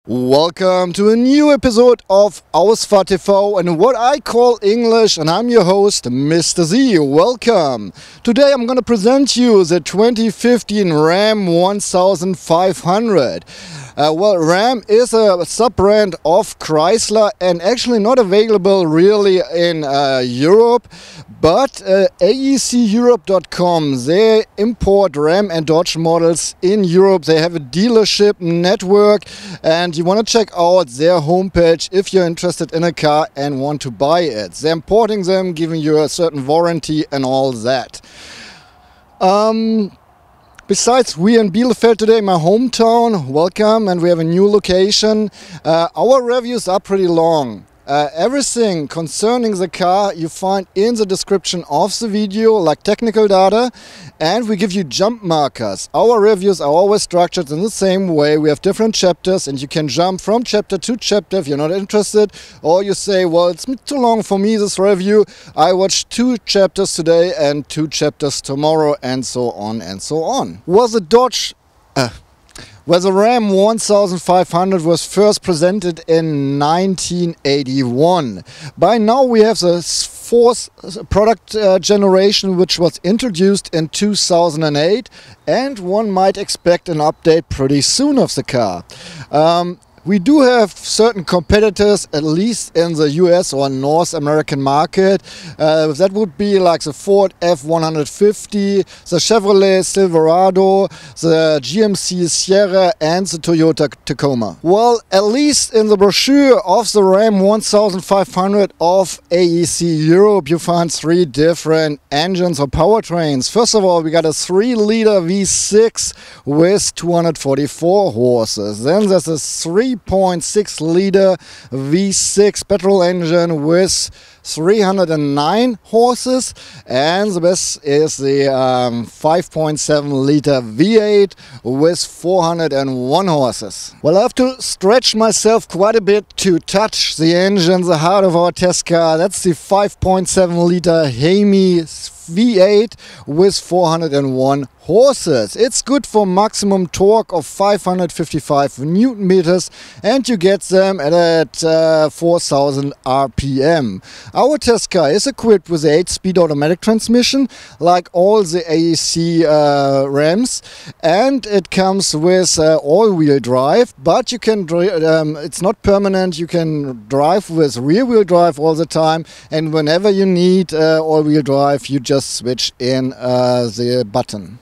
Welcome to a new episode of Ausfahrt.tv and what I call English, and I'm your host, Mr. Z. Welcome! Today I'm going to present you the 2015 Ram 1500. Ram is a sub-brand of Chrysler and actually not available really in Europe, but AECEurope.com, they import Ram and Dodge models in Europe. They have a dealership network and you want to check out their homepage if you're interested in a car and want to buy it. They're importing them, giving you a certain warranty and all that. Besides, we're in Bielefeld today, my hometown. Welcome, and we have a new location. Our reviews are pretty long. Everything concerning the car you find in the description of the video, like technical data, and we give you jump markers. Our reviews are always structured in the same way. We have different chapters and you can jump from chapter to chapter if you're not interested, or you say, well, it's too long for me, this review. I watched 2 chapters today and 2 chapters tomorrow, and so on and so on. Was a Dodge... Well, the Ram 1500 was first presented in 1981. By now we have the 4th product generation, which was introduced in 2008, and one might expect an update pretty soon of the car. We do have certain competitors, at least in the US or North American market. That would be like the Ford F-150, the Chevrolet Silverado, the GMC Sierra and the Toyota Tacoma. Well, at least in the brochure of the Ram 1500 of AEC Europe, you find 3 different engines or powertrains. First of all, we got a 3-liter V6 with 244 horses. Then there's a 3.6-liter V6 petrol engine with 309 horses, and the best is the 5.7-liter V8 with 401 horses. Well, I have to stretch myself quite a bit to touch the engine, the heart of our test car. That's the 5.7-liter Hemi V8 with 401 horses. It's good for maximum torque of 555 Newton meters, and you get them at 4000 RPM. Our test car is equipped with an 8-speed automatic transmission, like all the AEC Rams, and it comes with all-wheel drive, but you can it's not permanent. You can drive with rear-wheel drive all the time, and whenever you need all-wheel drive, you just switch in the button.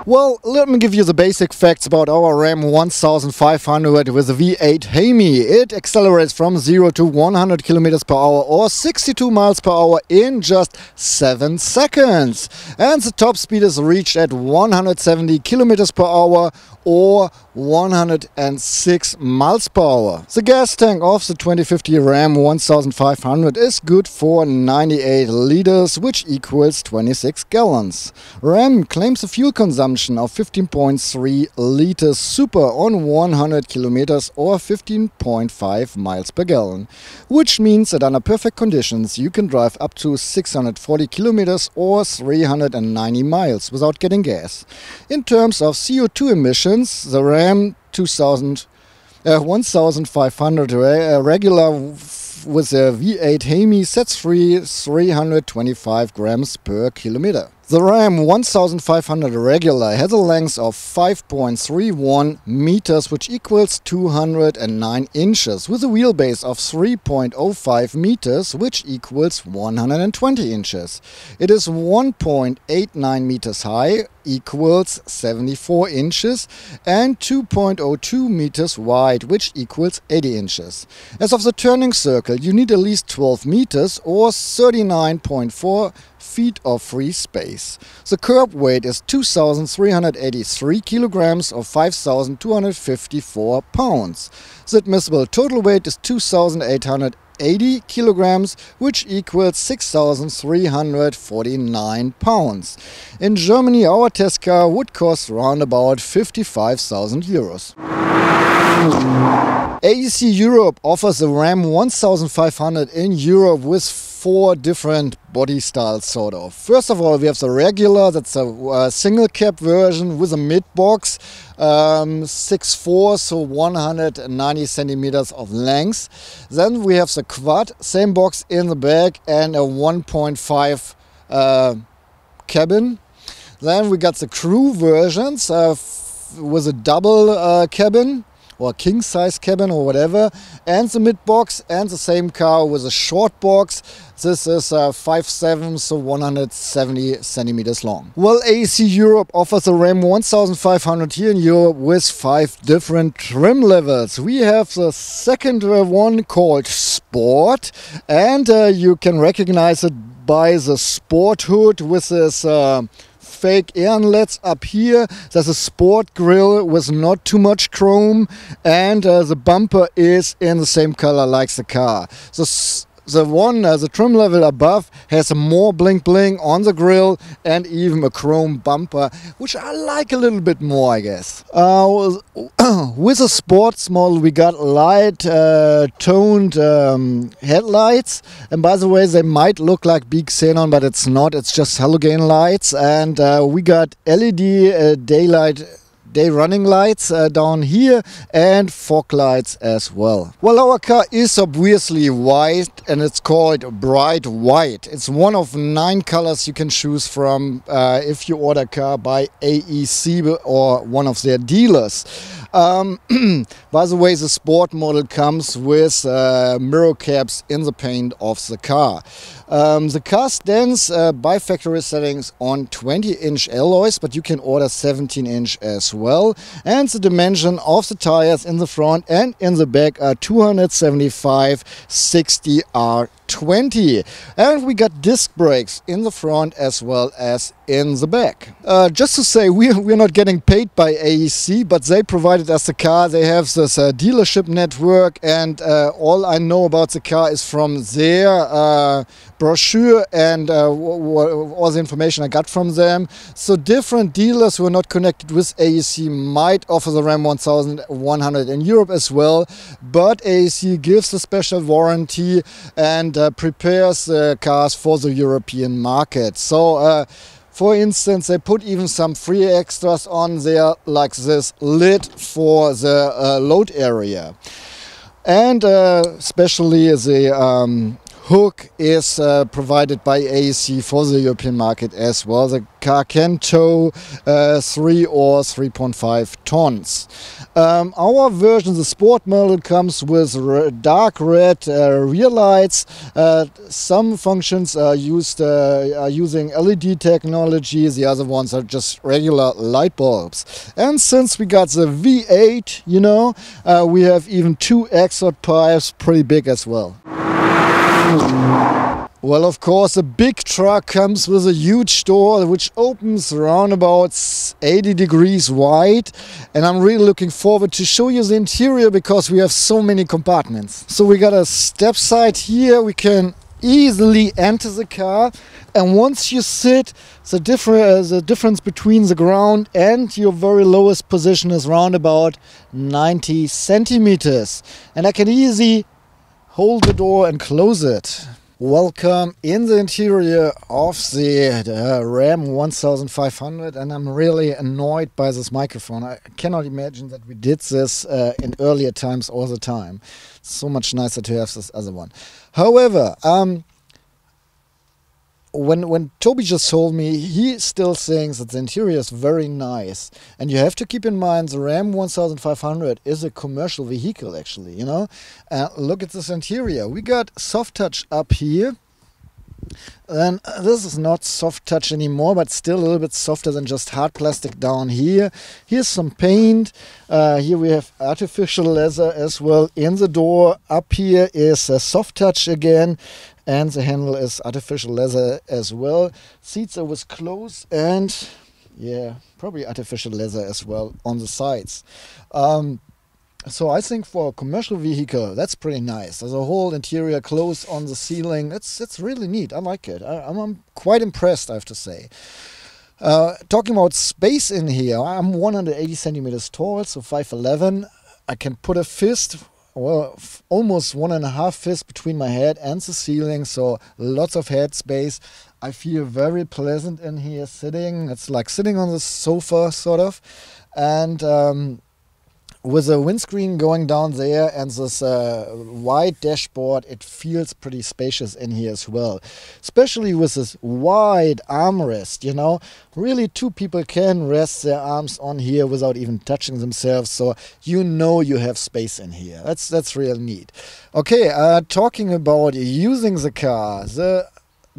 Well, let me give you the basic facts about our Ram 1500 with the V8 Hemi. It accelerates from 0 to 100 km per hour or 62 miles per hour in just 7 seconds. And the top speed is reached at 170 km per hour or 106 miles per hour. The gas tank of the 2050 Ram 1500 is good for 98 liters, which equals 26 gallons. Ram claims a fuel consumption of 15.3 liters super on 100 kilometers or 15.5 miles per gallon, which means that under perfect conditions you can drive up to 640 kilometers or 390 miles without getting gas. In terms of CO2 emissions, the Ram 1500 regular with the V8 Hemi sets free 325 grams per kilometer. The Ram 1500 regular has a length of 5.31 meters, which equals 209 inches, with a wheelbase of 3.05 meters, which equals 120 inches. It is 1.89 meters high, equals 74 inches, and 2.02 meters wide, which equals 80 inches. As of the turning circle, you need at least 12 meters or 39.4 feet of free space. The curb weight is 2,383 kilograms or 5,254 pounds. The admissible total weight is 2,880 kilograms, which equals 6,349 pounds. In Germany, our test car would cost around about 55,000 euros. AEC Europe offers the Ram 1500 in Europe with 4 different body styles, sort of. First of all, we have the regular, that's a single cab version with a mid box, 6'4", so 190 centimeters of length. Then we have the quad, same box in the back, and a 1.5 cabin. Then we got the crew versions with a double cabin, or king size cabin or whatever, and the mid box, and the same car with a short box. This is 5'7", so 170 centimeters long. Well, AEC Europe offers a Ram 1500 here in Europe with 5 different trim levels. We have the second one called Sport, and you can recognize it by the Sport hood with this fake air inlets up here. There's a sport grille with not too much chrome, and the bumper is in the same color like the car. The trim level above has a more bling bling on the grille and even a chrome bumper, which I like a little bit more, I guess. With a sports model we got light toned headlights, and by the way they might look like big xenon, but it's not, it's just halogen lights, and we got LED day running lights down here, and fog lights as well. Well, our car is obviously white, and it's called bright white. It's one of 9 colors you can choose from if you order a car by AEC or one of their dealers. By the way, the sport model comes with mirror caps in the paint of the car. The car stands by factory settings on 20-inch alloys, but you can order 17-inch as well. And the dimension of the tires in the front and in the back are 275/60 R20. And we got disc brakes in the front as well as in the back. Just to say, we're not getting paid by AEC, but they provided us the car. They have this dealership network, and all I know about the car is from their brochure and all the information I got from them. So different dealers who are not connected with AEC might offer the Ram 1100 in Europe as well, but AEC gives a special warranty and prepares the cars for the European market. So for instance, they put even some free extras on there, like this lid for the load area. And especially the hook is provided by AEC for the European market as well. The car can tow 3 or 3.5 tons. Our version, the sport model, comes with dark red rear lights. Some functions are using LED technology. The other ones are just regular light bulbs. And since we got the V8, you know, we have even 2 exhaust pipes, pretty big as well. Well, of course, a big truck comes with a huge door which opens around about 80 degrees wide, and I'm really looking forward to show you the interior because we have so many compartments. So we got a step side here. We can easily enter the car, and once you sit, the difference between the ground and your very lowest position is around about 90 centimeters, and I can easily hold the door and close it. Welcome in the interior of the Ram 1500, and I'm really annoyed by this microphone. I cannot imagine that we did this in earlier times all the time. It's so much nicer to have this other one. However, when Toby just told me, he still thinks that the interior is very nice, and you have to keep in mind the Ram 1500 is a commercial vehicle, actually, you know. Look at this interior. We got soft touch up here, and this is not soft touch anymore, but still a little bit softer than just hard plastic down here. Here's some paint. Here we have artificial leather as well in the door. Up here is a soft touch again, and the handle is artificial leather as well. Seats are with clothes, and yeah, probably artificial leather as well on the sides. So I think for a commercial vehicle, that's pretty nice. There's a whole interior clothes on the ceiling. It's really neat. I like it. I'm quite impressed, I have to say. Talking about space in here, I'm 180 centimeters tall, so 5'11". I can put a fist well, almost 1.5 fists between my head and the ceiling, so lots of head space. I feel very pleasant in here sitting. It's like sitting on the sofa, sort of. And with a windscreen going down there and this wide dashboard, it feels pretty spacious in here as well. Especially with this wide armrest, you know. Really, two people can rest their arms on here without even touching themselves. So you know you have space in here. That's real neat. Okay, talking about using the car. The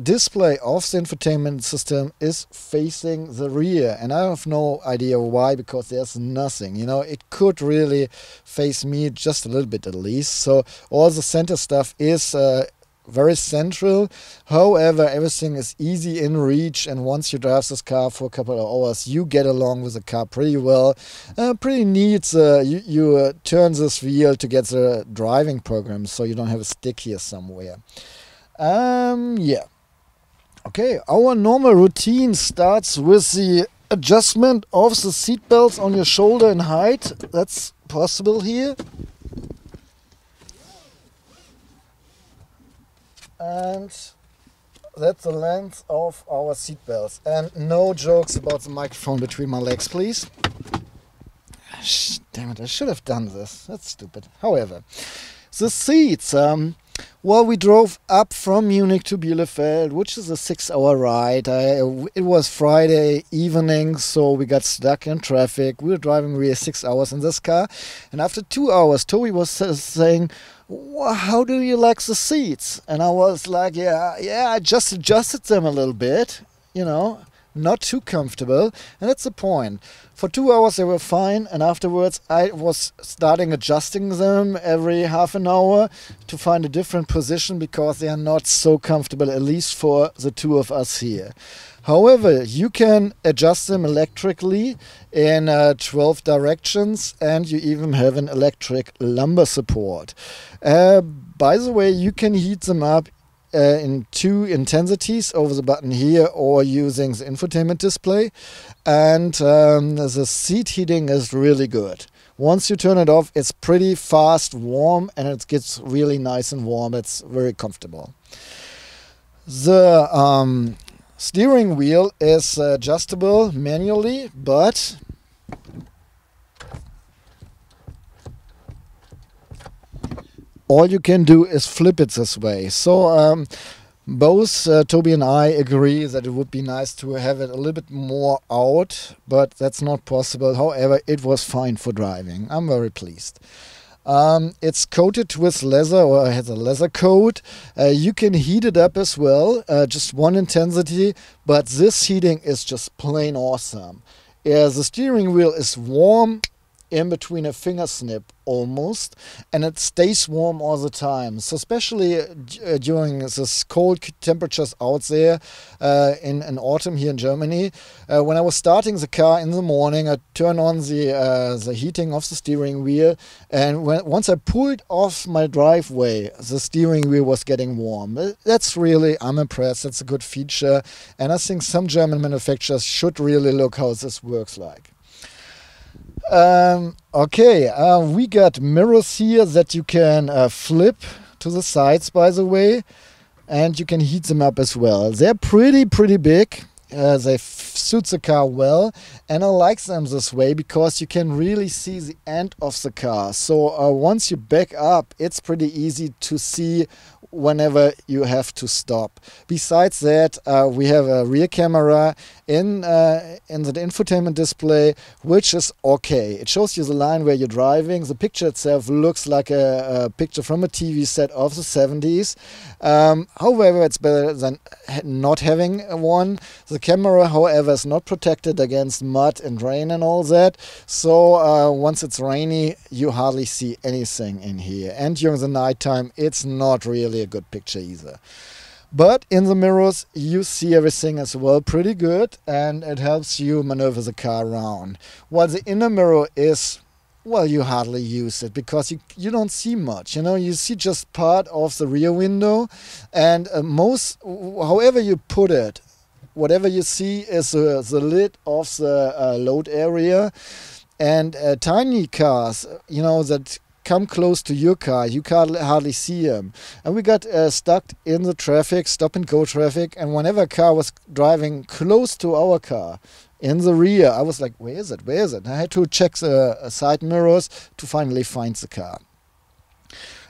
display of the infotainment system is facing the rear, and I have no idea why, because there's nothing, you know. It could really face me just a little bit at least. So all the center stuff is very central. However, everything is easy in reach, and once you drive this car for a couple of hours, you get along with the car pretty well. Pretty neat. You turn this wheel to get the driving program, so you don't have a stick here somewhere. Yeah. Okay, our normal routine starts with the adjustment of the seat belts on your shoulder and height. That's possible here. And that's the length of our seat belts. And no jokes about the microphone between my legs, please. Damn it, I should have done this. That's stupid. However, the seats. Well, we drove up from Munich to Bielefeld, which is a 6-hour ride. It was Friday evening, so we got stuck in traffic. We were driving really 6 hours in this car. And after 2 hours, Toby was saying, well, how do you like the seats? And I was like, yeah, I just adjusted them a little bit, you know. Not too comfortable, and that's the point. For 2 hours they were fine, and afterwards I was starting adjusting them every half an hour to find a different position, because they are not so comfortable, at least for the two of us here. However, you can adjust them electrically in 12 directions, and you even have an electric lumbar support. By the way, you can heat them up in 2 intensities over the button here, or using the infotainment display. And the seat heating is really good. Once you turn it off, it's pretty fast warm, and it gets really nice and warm. It's very comfortable. The steering wheel is adjustable manually, but all you can do is flip it this way. So both Toby and I agree that it would be nice to have it a little bit more out, but that's not possible. However, it was fine for driving. I'm very pleased. It's coated with leather, or it has a leather coat. You can heat it up as well, just 1 intensity, but this heating is just plain awesome. The steering wheel is warm in between a finger snip almost, and it stays warm all the time. So especially during this cold temperatures out there in autumn here in Germany, when I was starting the car in the morning, I turned on the heating of the steering wheel, and once I pulled off my driveway, the steering wheel was getting warm. That's really, I'm impressed. That's a good feature, and I think some German manufacturers should really look how this works like. Okay, we got mirrors here that you can flip to the sides, by the way, and you can heat them up as well. They're pretty big. They suit the car well, and I like them this way because you can really see the end of the car. So once you back up, it's pretty easy to see whenever you have to stop. Besides that, we have a rear camera in the infotainment display, which is okay. It shows you the line where you're driving. The picture itself looks like a picture from a TV set of the 70s. However, it's better than not having one. The camera, however, is not protected against mud and rain and all that. So once it's rainy, you hardly see anything in here. And during the nighttime, it's not really a good picture either. But in the mirrors, you see everything as well pretty good, and it helps you maneuver the car around. While the inner mirror is, well, you hardly use it because you don't see much. You know, you see just part of the rear window, and however you put it, whatever you see is the lid of the load area. And tiny cars, you know, that come close to your car, you can't hardly see him. And we got stuck in the traffic, stop and go traffic, and whenever a car was driving close to our car in the rear, I was like, where is it, where is it? And I had to check the side mirrors to finally find the car.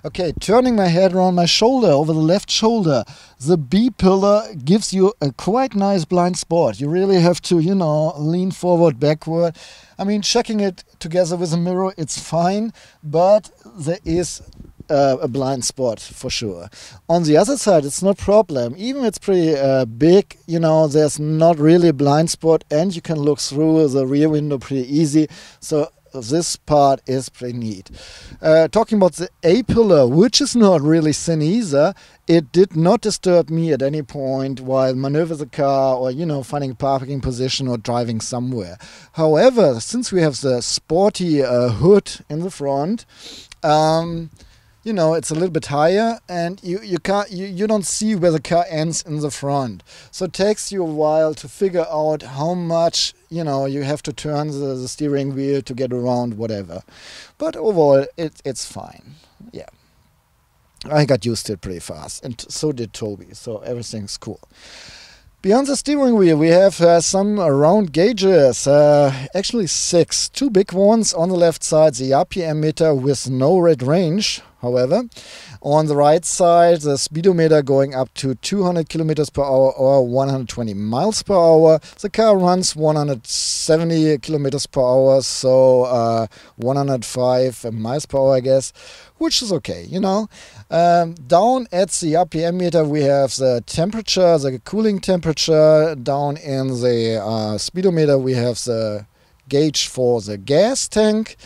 Okay, turning my head around my shoulder, over the left shoulder, the B pillar gives you a quite nice blind spot. You really have to, you know, lean forward, backward. I mean, checking it together with a mirror, it's fine, but there is a blind spot for sure. On the other side, it's no problem. Even it's pretty big, you know, there's not really a blind spot, and you can look through the rear window pretty easy. So this part is pretty neat. Talking about the A pillar, which is not really thin either, it did not disturb me at any point while maneuvering the car or, you know, finding a parking position or driving somewhere. However, since we have the sporty hood in the front, you know, it's a little bit higher, and you don't see where the car ends in the front. So it takes you a while to figure out how much, you know, you have to turn the steering wheel to get around whatever. But overall, it's fine. Yeah, I got used to it pretty fast, and so did Toby. So everything's cool. Beyond the steering wheel, we have some round gauges, actually 6. 2 big ones on the left side, the RPM meter with no red range, however. On the right side, the speedometer going up to 200 kilometers per hour or 120 miles per hour. The car runs 170 kilometers per hour, so 105 miles per hour, I guess, which is okay, you know. Down at the RPM meter, we have the temperature, the cooling temperature. Down in the speedometer, we have the gauge for the gas tank.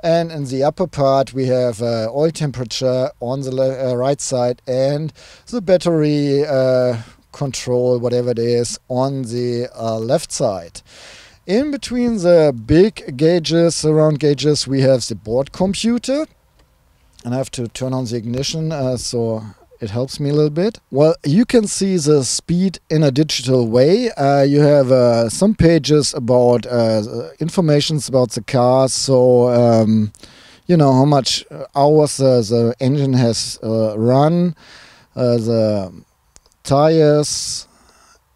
And in the upper part, we have oil temperature on the right side and the battery control, whatever it is, on the left side. In between the big gauges, the round gauges, we have the board computer. And I have to turn on the ignition so it helps me a little bit. Well, you can see the speed in a digital way. You have some pages about information about the car, so you know how much hours the engine has run, the tires,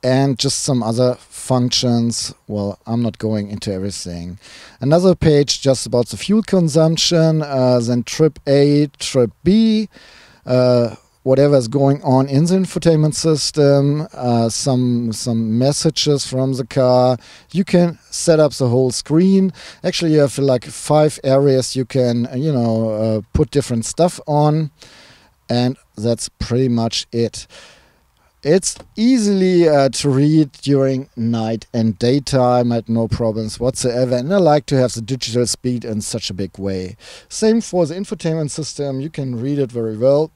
and just some other functions. Well, I'm not going into everything. Another page just about the fuel consumption, then trip A, trip B, whatever is going on in the infotainment system, some messages from the car. You can set up the whole screen. Actually, you have like 5 areas you can, you know, put different stuff on, and that's pretty much it. It's easily to read during night and daytime at no problems whatsoever, and I like to have the digital speed in such a big way. Same for the infotainment system, you can read it very well.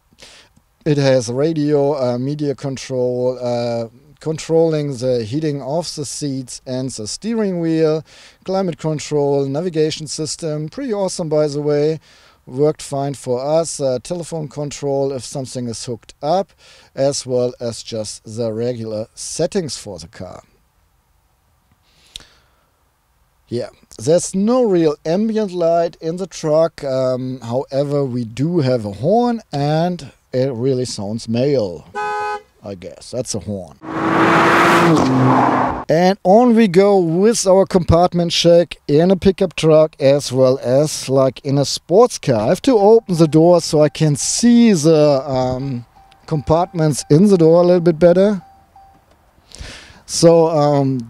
It has radio, media control, controlling the heating of the seats and the steering wheel, climate control, navigation system, pretty awesome by the way. Worked fine for us. Telephone control if something is hooked up, as well as just the regular settings for the car. Yeah, there's no real ambient light in the truck. However, we do have a horn, and it really sounds male. I guess that's a horn. And on we go with our compartment check in a pickup truck as well as like in a sports car. I have to open the door so I can see the compartments in the door a little bit better. So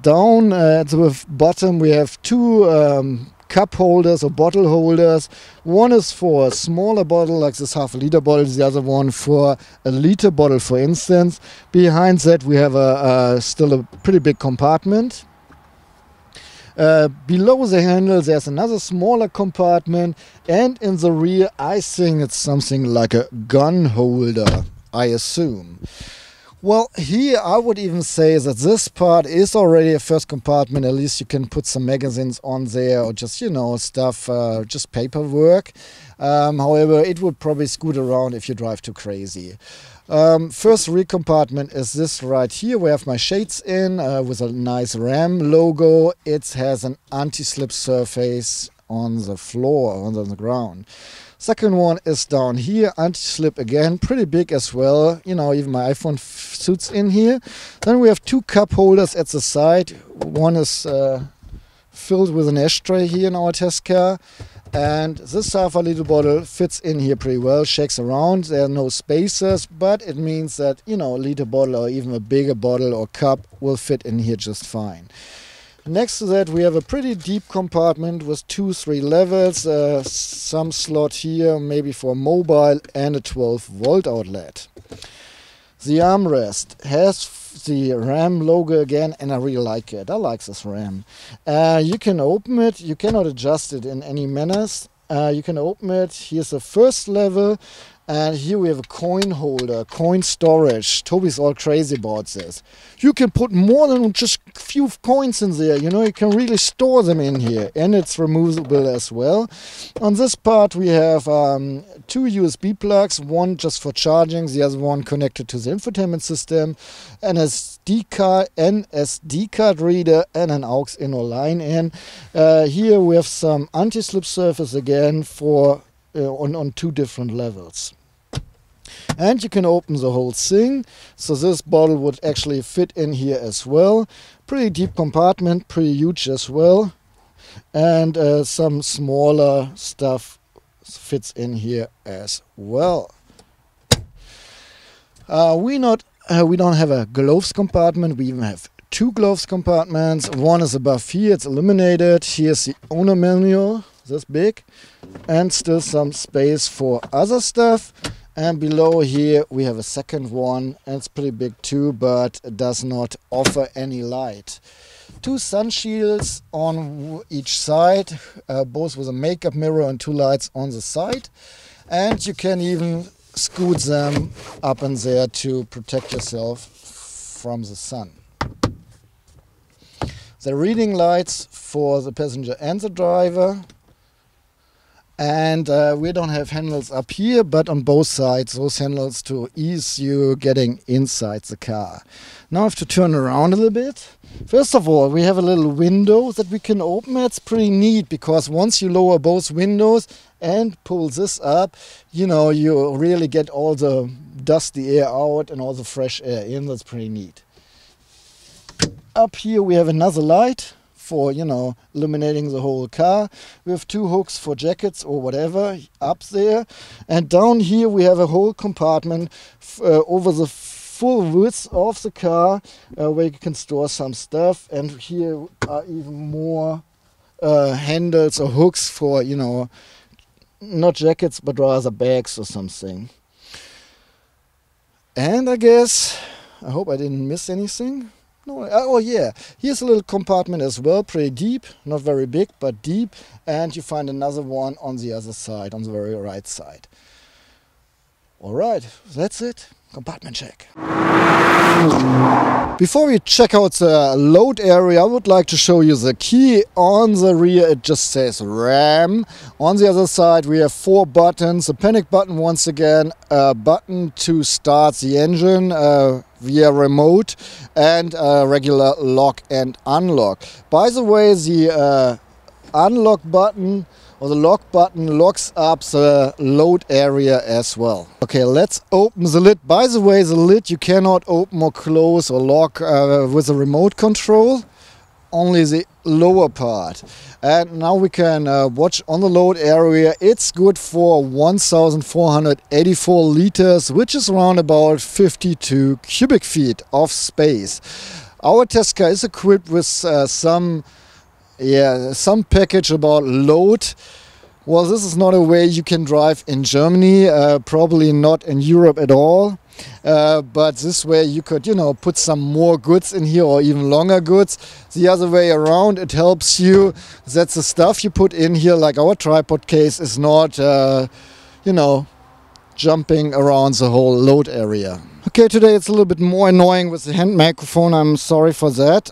down at the bottom we have 2 cup holders or bottle holders. One is for a smaller bottle like this half a liter bottle, the other one for a liter bottle for instance. Behind that we have still a pretty big compartment. Below the handle there's another smaller compartment, and in the rear I think it's something like a gun holder, I assume. Well, here I would even say that this part is already a first compartment. At least you can put some magazines on there or just, you know, stuff, just paperwork. However, it would probably scoot around if you drive too crazy. First rear compartment is this right here. We have my shades in with a nice Ram logo. It has an anti-slip surface on the floor, on the ground. Second one is down here, anti-slip again, pretty big as well. You know, even my iPhone suits in here. Then we have two cup holders at the side. One is filled with an ashtray here in our test car. And this half a liter bottle fits in here pretty well, shakes around. There are no spacers, but it means that, you know, a liter bottle or even a bigger bottle or cup will fit in here just fine. Next to that, we have a pretty deep compartment with 2-3 levels, some slot here, maybe for mobile, and a 12-volt outlet. The armrest has the RAM logo again, and I really like it. I like this RAM. You can open it. You cannot adjust it in any manners. You can open it. Here's the first level. And here we have a coin holder, coin storage. Toby's all crazy about this. You can put more than just a few coins in there. You know, you can really store them in here. And it's removable as well. On this part we have 2 USB plugs. One just for charging, the other one connected to the infotainment system. An SD card reader and an aux in or line in. Here we have some anti-slip surface again for on 2 different levels. And you can open the whole thing, so this bottle would actually fit in here as well. Pretty deep compartment, pretty huge as well, and some smaller stuff fits in here as well. We don't have a gloves compartment, we even have 2 gloves compartments. One is above here, it's illuminated. Here's the owner manual, this big, and still some space for other stuff. And below here we have a second one, and it's pretty big too, but it does not offer any light. 2 sun shields on each side, both with a makeup mirror and 2 lights on the side. And you can even scoot them up in there to protect yourself from the sun. The reading lights for the passenger and the driver. And we don't have handles up here, but on both sides, those handles to ease you getting inside the car. Now I have to turn around a little bit. First of all, we have a little window that we can open. It's pretty neat because once you lower both windows and pull this up, you know, you really get all the dusty air out and all the fresh air in. That's pretty neat. Up here we have another light for, you know, illuminating the whole car. We have 2 hooks for jackets or whatever up there. And down here we have a whole compartment over the full width of the car where you can store some stuff. And here are even more handles or hooks for, you know, not jackets but rather bags or something. And I hope I didn't miss anything. No, oh yeah, here's a little compartment as well, pretty deep, not very big, but deep. And you find another one on the other side, on the very right side. Alright, that's it. Compartment check. Before we check out the load area, I would like to show you the key. On the rear it just says RAM. On the other side we have 4 buttons. A panic button once again, a button to start the engine via remote, and a regular lock and unlock. By the way, the unlock button or the lock button locks up the load area as well. Okay, let's open the lid. By the way, the lid you cannot open or close or lock with a remote control, only the lower part. And now we can watch on the load area. It's good for 1,484 liters, which is around about 52 cubic feet of space. Our test car is equipped with some package about load. Well, this is not a way you can drive in Germany, probably not in Europe at all. But this way you could, you know, put some more goods in here or even longer goods. The other way around, it helps you that the stuff you put in here, like our tripod case, is not, you know, jumping around the whole load area. Okay, today it's a little bit more annoying with the hand microphone. I'm sorry for that.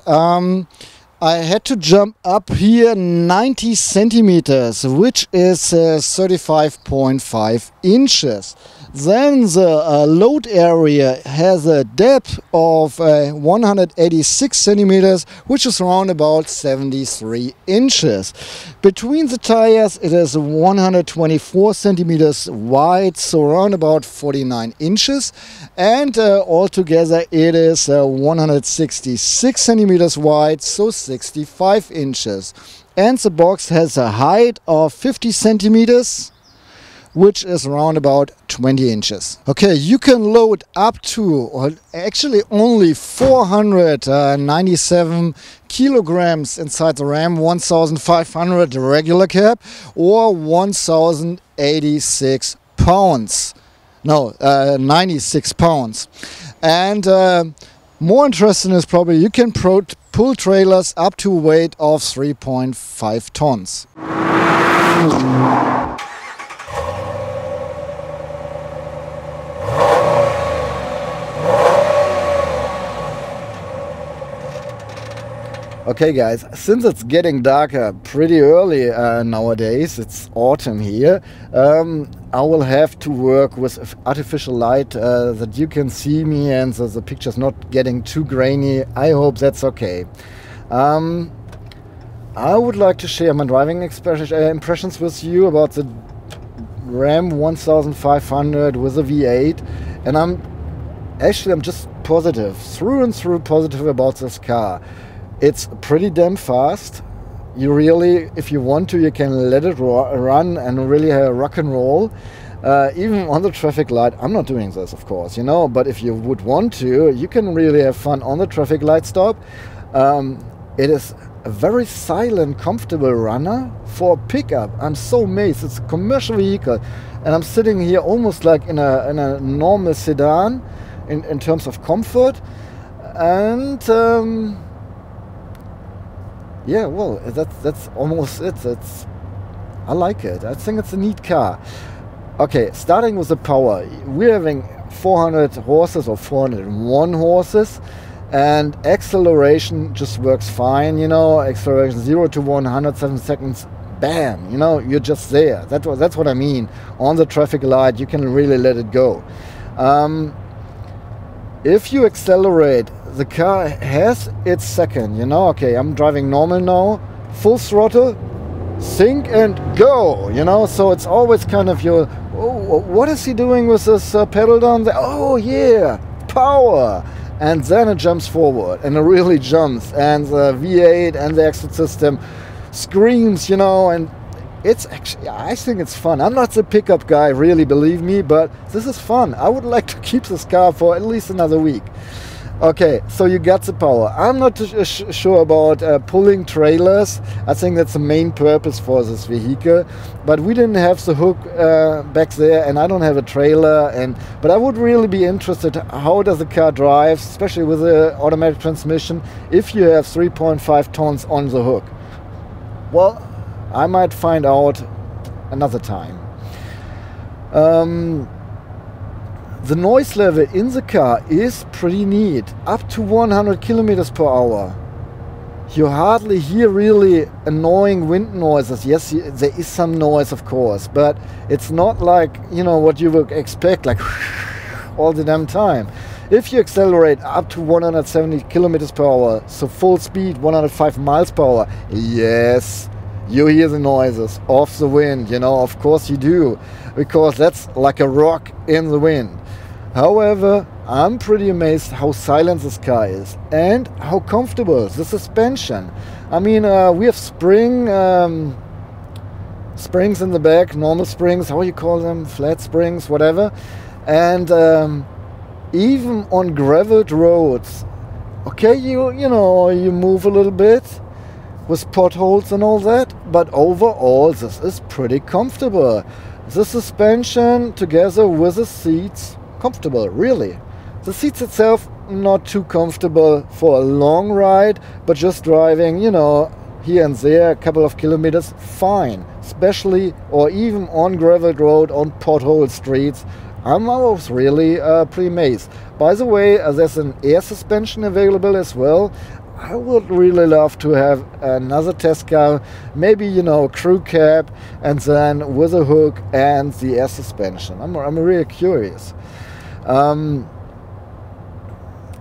I had to jump up here 90 centimeters, which is 35.5 inches. Then the load area has a depth of 186 centimeters, which is around about 73 inches. Between the tires it is 124 centimeters wide, so around about 49 inches. And altogether it is 166 centimeters wide, so 65 inches. And the box has a height of 50 centimeters, which is around about 20 inches. Okay, you can load up to, or actually only 497 kilograms inside the Ram 1500 regular cab, or 1086 pounds. No, 96 pounds. And more interesting is probably you can pull trailers up to a weight of 3.5 tons. Okay guys, since it's getting darker pretty early nowadays, it's autumn here, I will have to work with artificial light that you can see me and so the picture's not getting too grainy. I hope that's okay. I would like to share my driving impressions with you about the Ram 1500 with a V8, and I'm just positive, through and through positive about this car. It's pretty damn fast. You really, if you want to, you can let it run and really rock and roll. Even on the traffic light, I'm not doing this, of course, you know, but if you would want to, you can really have fun on the traffic light stop. It is a very silent, comfortable runner for a pickup. I'm so amazed. It's a commercial vehicle, and I'm sitting here almost like in a normal sedan in terms of comfort. And yeah, well, that's almost it. I like it. I think it's a neat car. Okay, starting with the power. We're having 400 horses or 401 horses, and acceleration just works fine. You know, acceleration 0 to 100, 7 seconds. Bam! You know, you're just there. That's what I mean. On the traffic light, you can really let it go. If you accelerate, the car has its second, you know. Okay, I'm driving normal now, full throttle, sink and go, you know. So it's always kind of your, oh, what is he doing with this pedal down there? Oh yeah, power. And then it jumps forward, and it really jumps, and the V8 and the exit system screams, you know. And it's actually, I think it's fun. I'm not the pickup guy, really, believe me, but this is fun. I would like to keep this car for at least another week. Okay, so you got the power. I'm not sure about pulling trailers. I think that's the main purpose for this vehicle. But we didn't have the hook back there, and I don't have a trailer. But I would really be interested, how does the car drive, especially with the automatic transmission, if you have 3.5 tons on the hook. Well, I might find out another time. The noise level in the car is pretty neat, up to 100 kilometers per hour. You hardly hear really annoying wind noises. Yes, there is some noise, of course, but it's not like, you know, what you would expect, like all the damn time. If you accelerate up to 170 kilometers per hour, so full speed, 105 miles per hour, yes, you hear the noises of the wind, you know, of course you do, because that's like a rock in the wind. However, I'm pretty amazed how silent this car is and how comfortable the suspension. I mean, we have springs in the back, normal springs, how you call them, flat springs, whatever. And even on graveled roads, okay, you know, you move a little bit with potholes and all that, but overall this is pretty comfortable. The suspension together with the seats, comfortable, really. The seats itself, not too comfortable for a long ride, but just driving, you know, here and there, a couple of kilometers, fine. Especially, or even on graveled road, on pothole streets, I was really pretty amazed. By the way, there's an air suspension available as well. I would really love to have another test car, maybe, you know, crew cab, and then with a hook and the air suspension. I'm really curious.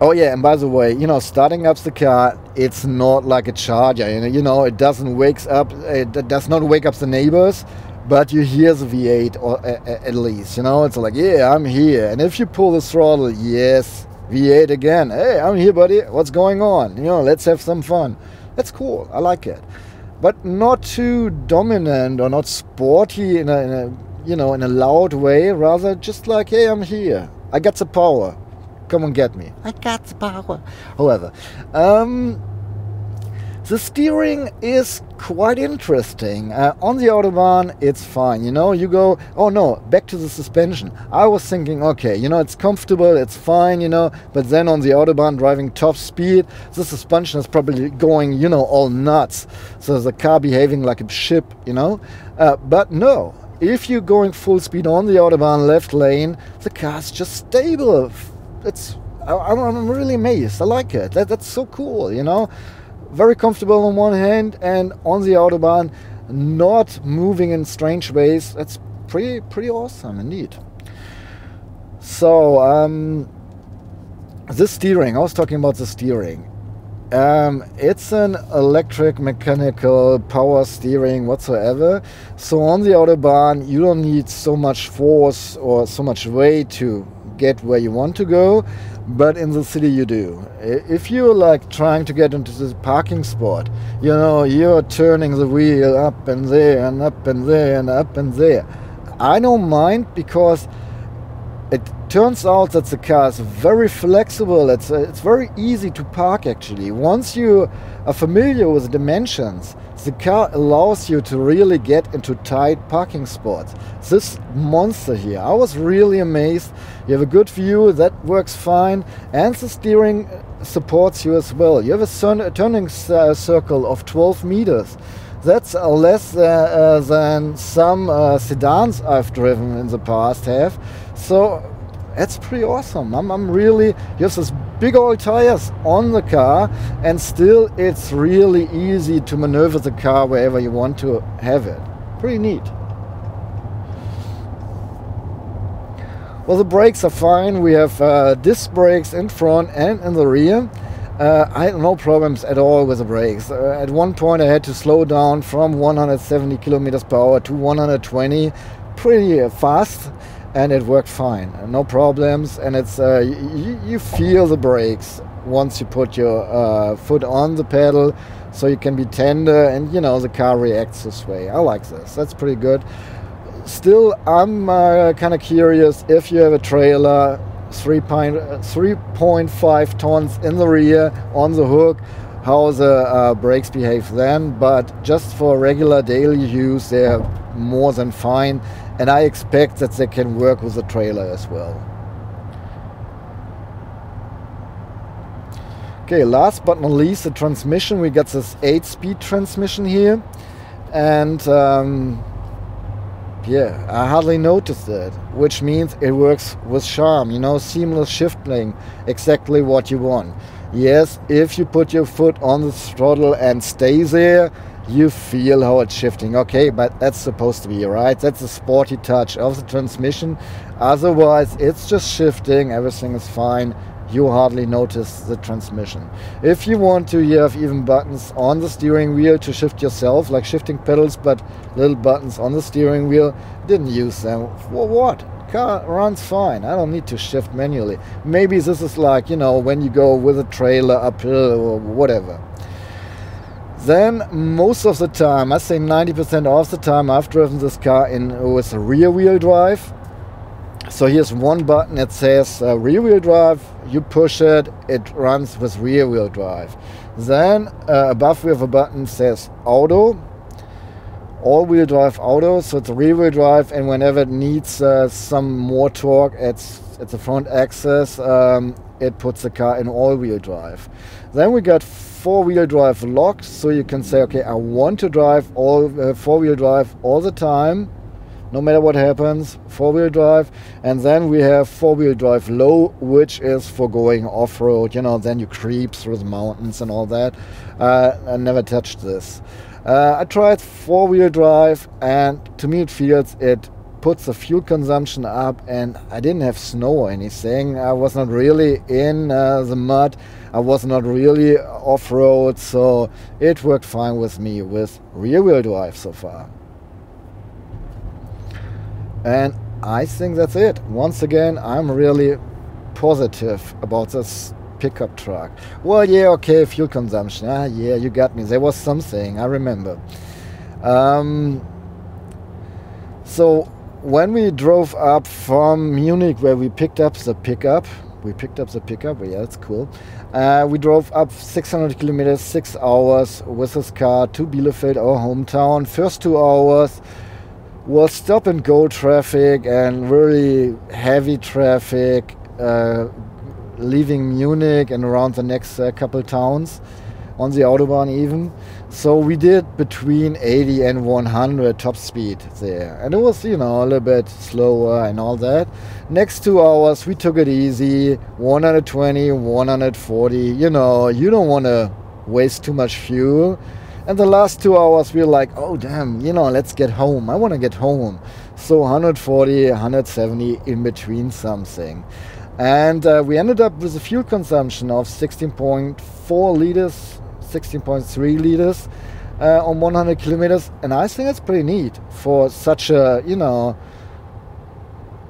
Oh yeah, and by the way, you know, starting up the car, it's not like a Charger. You know, it does not wake up the neighbors, but you hear the V8 or at least. You know, it's like, yeah, I'm here. And if you pull the throttle, yes, V8 again. Hey, I'm here, buddy. What's going on? You know, let's have some fun. That's cool. I like it, but not too dominant or not sporty in a you know, in a loud way. Rather, just like, hey, I'm here. I got the power. Come and get me. I got the power. However, the steering is quite interesting. On the Autobahn, it's fine. You know, you go, oh no, back to the suspension. I was thinking, okay, you know, it's comfortable, it's fine, you know, but then on the Autobahn, driving top speed, the suspension is probably going, you know, all nuts. So the car behaving like a ship, you know. But no, if you're going full speed on the Autobahn left lane, the car's just stable. I'm really amazed. I like it. That's so cool, you know. Very comfortable on one hand, and on the Autobahn, not moving in strange ways. That's pretty awesome indeed. So the steering. I was talking about the steering. It's an electric, mechanical, power steering whatsoever. So on the Autobahn, you don't need so much force or so much weight to get where you want to go, but in the city you do. If you're like trying to get into the parking spot, you know, you're turning the wheel up and there and up and there and up and there. I don't mind, because it turns out that the car is very flexible. It's very easy to park actually. Once you are familiar with the dimensions, the car allows you to really get into tight parking spots. This monster here, I was really amazed. You have a good view, that works fine, and the steering supports you as well. You have a turning circle of 12 meters. That's less than some sedans I've driven in the past have. So that's pretty awesome. I'm really, you have these big old tires on the car, and still it's really easy to maneuver the car wherever you want to have it. Pretty neat. Well, the brakes are fine. We have disc brakes in front and in the rear. I had no problems at all with the brakes. At one point I had to slow down from 170 kilometers per hour to 120, pretty fast, and it worked fine. No problems, and it's you feel the brakes once you put your foot on the pedal, so you can be tender, and you know, the car reacts this way. I like this. That's pretty good. Still, I'm kind of curious, if you have a trailer 3.5 tons in the rear on the hook, how the brakes behave then. But just for regular daily use, they're more than fine, and I expect that they can work with the trailer as well. Okay, last but not least, the transmission. We got this 8-speed transmission here, and yeah, I hardly noticed it, which means it works with charm, you know, seamless shifting, exactly what you want. Yes, if you put your foot on the throttle and stay there, you feel how it's shifting. Okay, but that's supposed to be, right? That's a sporty touch of the transmission. Otherwise, it's just shifting, everything is fine. You hardly notice the transmission. If you want to, you have even buttons on the steering wheel to shift yourself, like shifting pedals, but little buttons on the steering wheel. Didn't use them. For what? Car runs fine. I don't need to shift manually. Maybe this is like, you know, when you go with a trailer uphill or whatever. Then most of the time, I say 90% of the time, I've driven this car in with a rear wheel drive. So here's one button, it says rear wheel drive. You push it, it runs with rear wheel drive. Then above we have a button that says auto, all wheel drive auto. So it's a rear wheel drive, and whenever it needs some more torque at the front axis, it puts the car in all wheel drive. Then we got 4-wheel drive locked, so you can say, okay, I want to drive all 4-wheel drive all the time. no matter what happens, four-wheel drive. And then we have four-wheel drive low, which is for going off-road, you know, then you creep through the mountains and all that. I never touched this. I tried four-wheel drive, and to me it puts the fuel consumption up, and I didn't have snow or anything. I was not really in the mud. I was not really off-road, so it worked fine with me with rear-wheel drive so far. And I think that's it. Once again, I'm really positive about this pickup truck. Well, yeah, okay, fuel consumption. Yeah, you got me. There was something, I remember. So when we drove up from Munich, where we picked up the pickup, yeah, that's cool. We drove up 600 kilometers, 6 hours with this car to Bielefeld, our hometown. First 2 hours was stop and go traffic and really heavy traffic, leaving Munich and around the next couple towns on the Autobahn even. So we did between 80 and 100 top speed there, and it was, you know, a little bit slower and all that. Next 2 hours we took it easy, 120, 140, you know, you don't want to waste too much fuel. And the last 2 hours we were like, oh damn, you know, let's get home, I want to get home. So 140, 170 in between something. And we ended up with a fuel consumption of 16.4 liters, 16.3 liters on 100 kilometers, and I think it's pretty neat for such a, you know,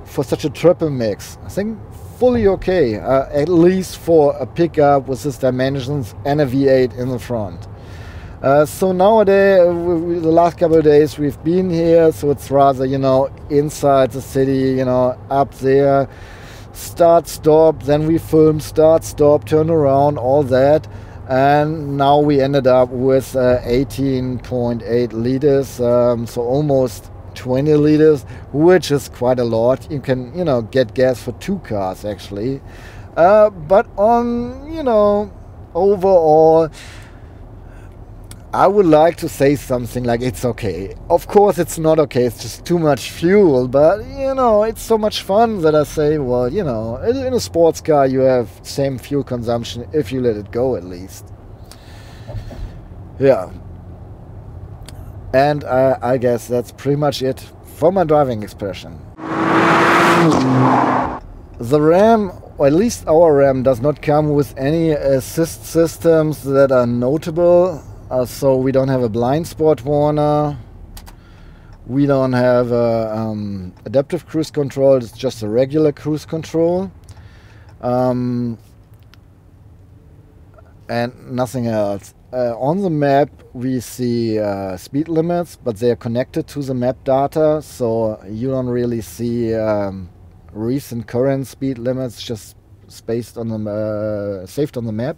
for such a triple mix. I think fully okay, at least for a pickup with these dimensions and a V8 in the front. So nowadays, the last couple of days we've been here, so it's rather, you know, inside the city, you know, up there, start, stop, then we film, start, stop, turn around, all that. And now we ended up with 18.8 liters, so almost 20 liters, which is quite a lot. You can, you know, get gas for 2 cars actually. But on, you know, overall, I would like to say something like it's okay. Of course it's not okay, it's just too much fuel, but you know, it's so much fun that I say, well, you know, in a sports car you have same fuel consumption if you let it go at least. Yeah. And I guess that's pretty much it for my driving expression. The RAM, or at least our RAM, does not come with any assist systems that are notable. So we don't have a blind spot warner, we don't have adaptive cruise control, it's just a regular cruise control, and nothing else. On the map we see speed limits, but they are connected to the map data, so you don't really see recent current speed limits, just spaced on the saved on the map.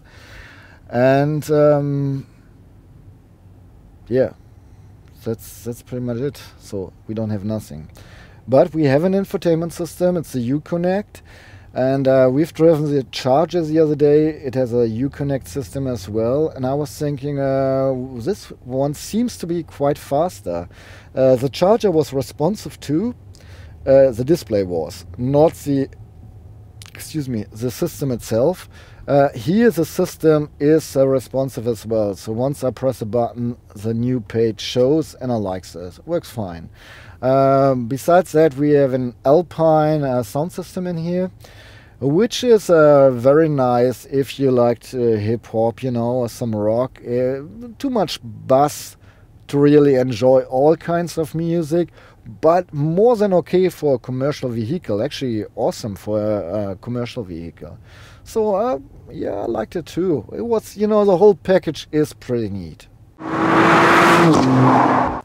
And yeah, that's pretty much it. So we don't have nothing, but we have an infotainment system. It's a Uconnect, and we've driven the Charger the other day. It has a Uconnect system as well, and I was thinking this one seems to be quite faster. The Charger was responsive too. The display was not the, excuse me, the system itself. Here the system is responsive as well, so once I press a button the new page shows, and I like this, it works fine. Besides that, we have an Alpine sound system in here, which is very nice if you like hip-hop, you know, or some rock. Too much bass to really enjoy all kinds of music, but more than okay for a commercial vehicle, actually awesome for a commercial vehicle. So yeah, I liked it too. It was, you know, the whole package is pretty neat.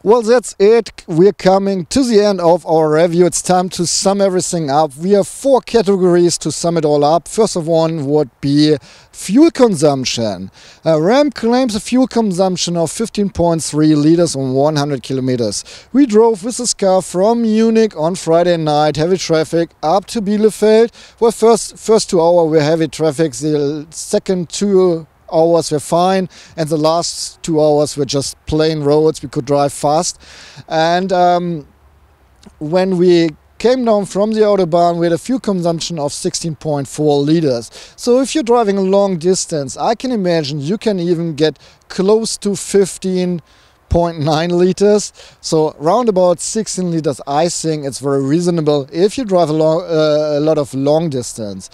Well, that's it. We're coming to the end of our review. It's time to sum everything up. We have 4 categories to sum it all up. First of all would be fuel consumption. RAM claims a fuel consumption of 15.3 liters on 100 kilometers. We drove with this car from Munich on Friday night, heavy traffic, up to Bielefeld. Well, first 2 hours were heavy traffic. The second 2 hours were fine, and the last 2 hours were just plain roads. We could drive fast, and when we came down from the Autobahn, we had a fuel consumption of 16.4 liters. So if you're driving a long distance, I can imagine you can even get close to 15.9 liters. So round about 16 liters, I think it's very reasonable if you drive a lot of long distance.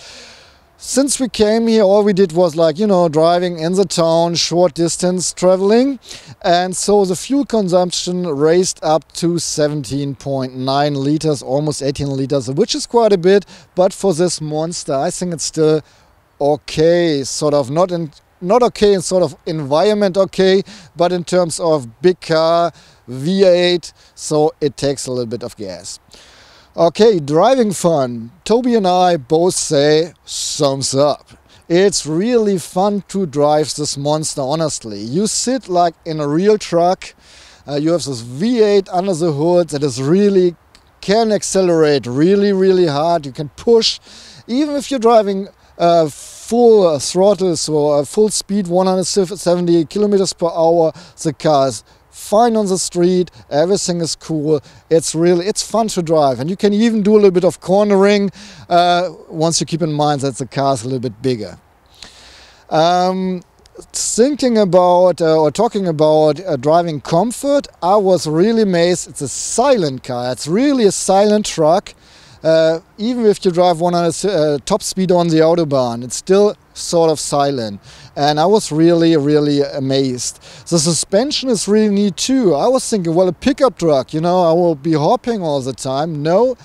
Since we came here, all we did was, like, you know, driving in the town, short distance traveling. And so the fuel consumption raised up to 17.9 liters, almost 18 liters, which is quite a bit. But for this monster, I think it's still okay, sort of not okay in sort of environment okay, but in terms of big car, V8, so it takes a little bit of gas. Okay, driving fun. Toby and I both say thumbs up. It's really fun to drive this monster, honestly. You sit like in a real truck. You have this V8 under the hood that is really can accelerate really hard. You can push, even if you're driving full throttle, so full speed, 170 kilometers per hour. The car is fine on the street, everything is cool. It's fun to drive, and you can even do a little bit of cornering once you keep in mind that the car is a little bit bigger. Thinking about or talking about driving comfort, I was really amazed. It's a silent car. It's really a silent truck. Even if you drive 100 top speed on the Autobahn, it's still sort of silent. And I was really amazed. The suspension is really neat too. I was thinking, well, a pickup truck, you know, I will be hopping all the time. No,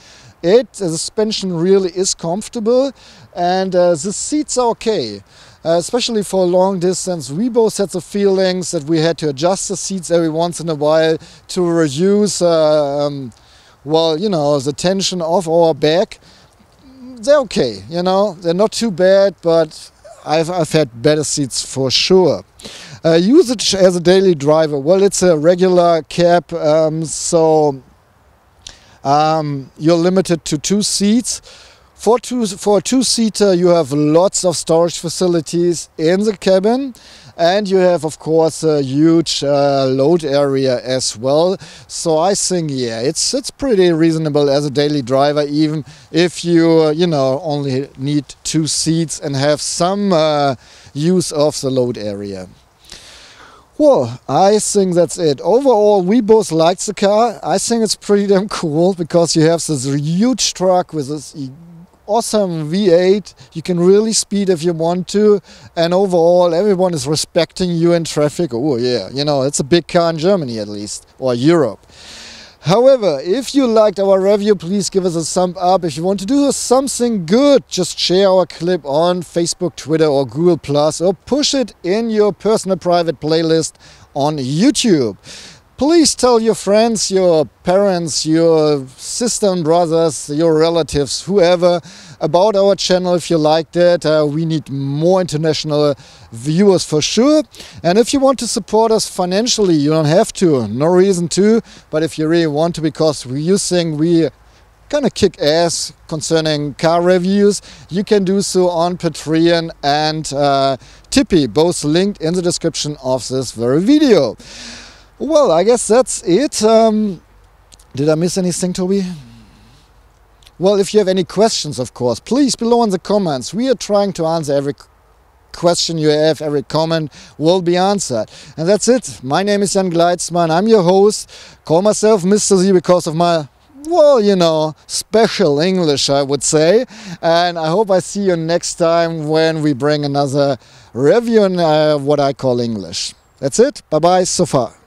the suspension really is comfortable, and the seats are okay. Especially for a long distance, we both had the feelings that we had to adjust the seats every once in a while to reduce well, you know, the tension of our back. They're okay, you know, they're not too bad, but I've had better seats for sure. Usage as a daily driver, well, it's a regular cab, so you're limited to 2 seats. For a two-seater, you have lots of storage facilities in the cabin. And you have, of course, a huge load area as well. So I think, yeah, it's pretty reasonable as a daily driver, even if you, you know, only need 2 seats and have some use of the load area. Well, I think that's it. Overall, we both liked the car. I think it's pretty damn cool because you have this huge truck with this awesome V8. You can really speed if you want to, and overall everyone is respecting you in traffic. Oh yeah, you know, it's a big car in Germany at least, or Europe. However, if you liked our review, please give us a thumb up. If you want to do something good, just share our clip on Facebook, Twitter or Google+, or push it in your personal private playlist on YouTube. Please tell your friends, your parents, your sister and brothers, your relatives, whoever, about our channel if you liked it. We need more international viewers for sure. And if you want to support us financially, you don't have to, no reason to. But if you really want to, because you think we kind of kick ass concerning car reviews, you can do so on Patreon and Tippy, both linked in the description of this very video. Well, I guess that's it. Did I miss anything, Toby? Well, if you have any questions, of course, please below in the comments. We are trying to answer every question you have, every comment will be answered. And that's it. My name is Jan Gleitzmann. I'm your host. Call myself Mr. Z because of my, well, you know, special English, I would say. And I hope I see you next time when we bring another review in what I call English. That's it. Bye-bye so far.